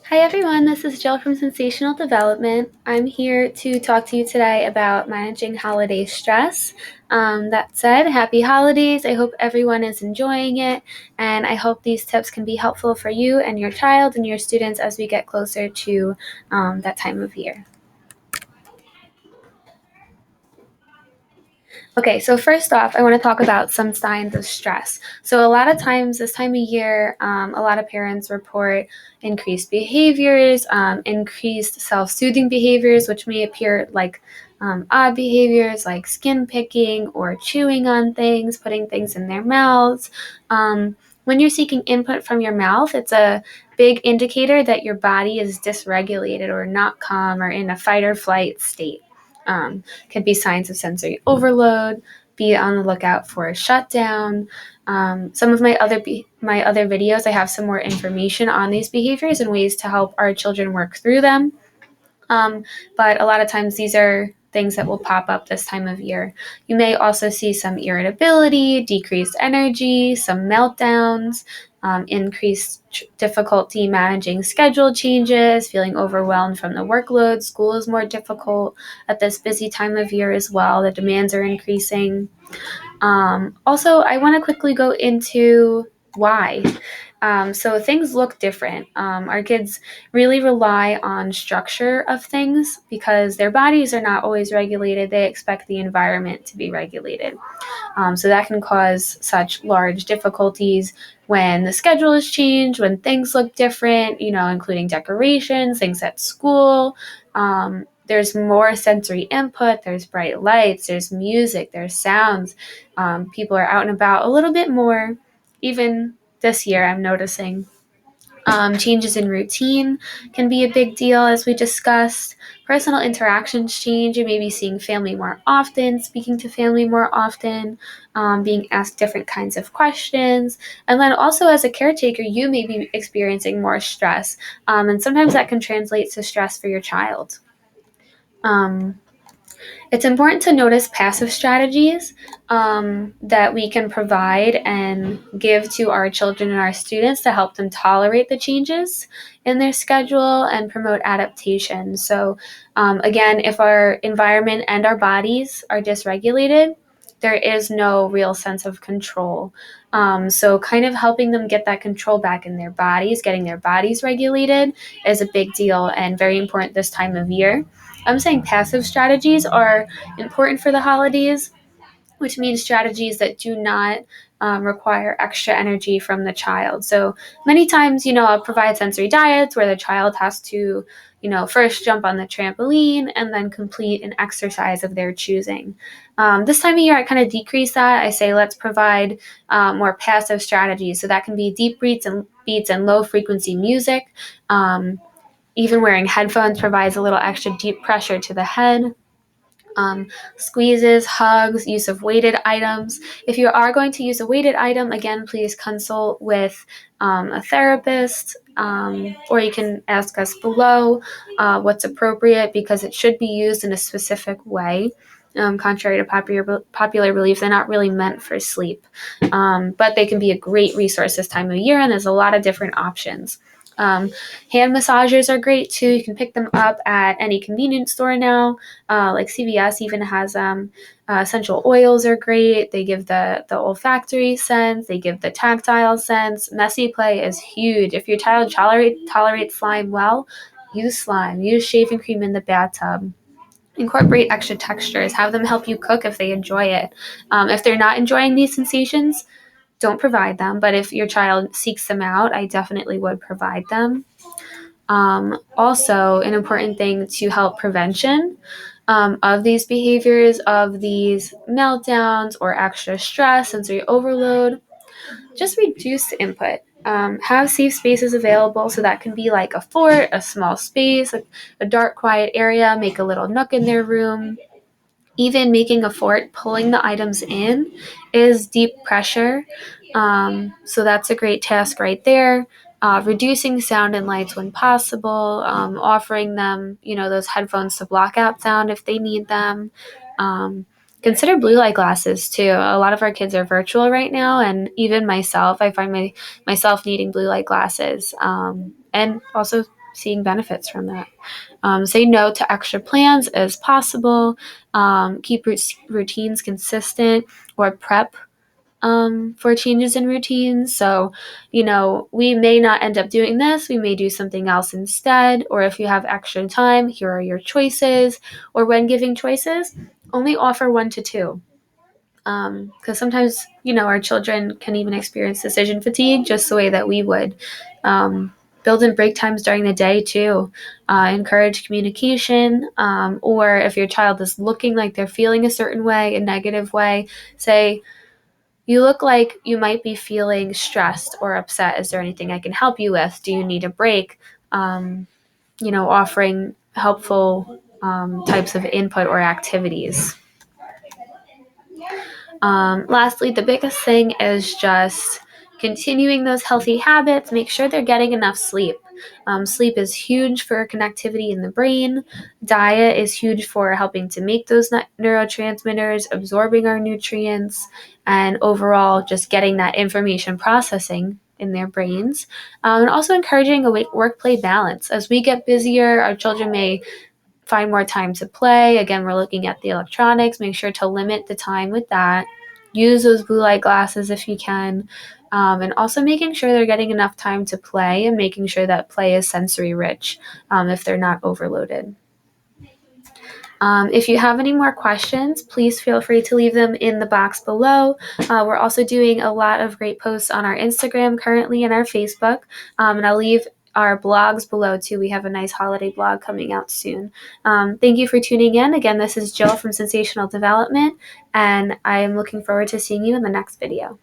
Hi everyone, this is Jill from Sensational Development. I'm here to talk to you today about managing holiday stress. That said, happy holidays. I hope everyone is enjoying it, and I hope these tips can be helpful for you and your child and your students as we get closer to that time of year. Okay, so first off, I want to talk about some signs of stress. So, a lot of times this time of year, a lot of parents report increased behaviors, increased self soothing behaviors, which may appear like odd behaviors like skin picking or chewing on things, putting things in their mouths. When you're seeking input from your mouth, it's a big indicator that your body is dysregulated or not calm or in a fight or flight state. Could be signs of sensory overload. Be on the lookout for a shutdown. Some of my other videos, I have some more information on these behaviors and ways to help our children work through them. But a lot of times these are things that will pop up this time of year. You may also see some irritability, decreased energy, some meltdowns, increased difficulty managing schedule changes, feeling overwhelmed from the workload. School is more difficult at this busy time of year as well. The demands are increasing. Also, I want to quickly go into why. So things look different. Our kids really rely on structure of things because their bodies are not always regulated. They expect the environment to be regulated. So that can cause such large difficulties when the schedule is changed, when things look different, including decorations, things at school. There's more sensory input, there's bright lights, there's music, there's sounds. People are out and about a little bit more. Even this year, I'm noticing changes in routine can be a big deal, as we discussed. Personal interactions change. You may be seeing family more often, speaking to family more often, being asked different kinds of questions. And then also, as a caretaker, you may be experiencing more stress. And sometimes that can translate to stress for your child. Um, it's important to notice passive strategies that we can provide and give to our children and our students to help them tolerate the changes in their schedule and promote adaptation. So, again, if our environment and our bodies are dysregulated, there is no real sense of control. So, kind of helping them get that control back in their bodies, getting their bodies regulated, is a big deal and very important this time of year. I'm saying passive strategies are important for the holidays, which means strategies that do not require extra energy from the child. So many times, I'll provide sensory diets where the child has to, first jump on the trampoline and then complete an exercise of their choosing. This time of year, I kind of decrease that. I say let's provide more passive strategies. So that can be deep beats and low frequency music. Even wearing headphones provides a little extra deep pressure to the head. Squeezes, hugs, use of weighted items. If you are going to use a weighted item, again, please consult with a therapist, or you can ask us below what's appropriate, because it should be used in a specific way. Contrary to popular belief, they're not really meant for sleep, but they can be a great resource this time of year, and there's a lot of different options. Hand massagers are great too. You can pick them up at any convenience store now. Like CVS even has them. Essential oils are great. They give the olfactory sense. They give the tactile sense. Messy play is huge. If your child tolerates slime well, use slime. Use shaving cream in the bathtub. Incorporate extra textures. Have them help you cook if they enjoy it. If they're not enjoying these sensations, don't provide them. But if your child seeks them out, I definitely would provide them. Also, an important thing to help prevention of these behaviors, of these meltdowns or extra stress, sensory overload, just reduce the input. Have safe spaces available, so that can be like a fort, a small space, a dark, quiet area. Make a little nook in their room. Even making a fort, pulling the items in, is deep pressure. So that's a great task right there. Reducing sound and lights when possible, offering them, those headphones to block out sound if they need them. consider blue light glasses too. A lot of our kids are virtual right now, and even myself, I find myself needing blue light glasses, and also seeing benefits from that. Say no to extra plans as possible. Keep routines consistent, or prep for changes in routines. So, we may not end up doing this. We may do something else instead. Or if you have extra time, here are your choices. Or when giving choices, only offer 1 to 2. Because sometimes, our children can even experience decision fatigue just the way that we would. Build in break times during the day too. Encourage communication. Or if your child is looking like they're feeling a certain way, a negative way, say, "You look like you might be feeling stressed or upset. Is there anything I can help you with? Do you need a break?" Offering helpful types of input or activities. Lastly, the biggest thing is just continuing those healthy habits. Make sure they're getting enough sleep. Sleep is huge for connectivity in the brain. Diet is huge for helping to make those neurotransmitters, absorbing our nutrients, and overall just getting that information processing in their brains. And also encouraging a work-play balance. As we get busier, our children may find more time to play. Again, we're looking at the electronics. Make sure to limit the time with that. Use those blue light glasses if you can. And also making sure they're getting enough time to play, and making sure that play is sensory rich if they're not overloaded. If you have any more questions, please feel free to leave them in the box below. We're also doing a lot of great posts on our Instagram currently and our Facebook. And I'll leave our blogs below too. We have a nice holiday blog coming out soon. Thank you for tuning in. Again, this is Jill from Sensational Development, and I am looking forward to seeing you in the next video.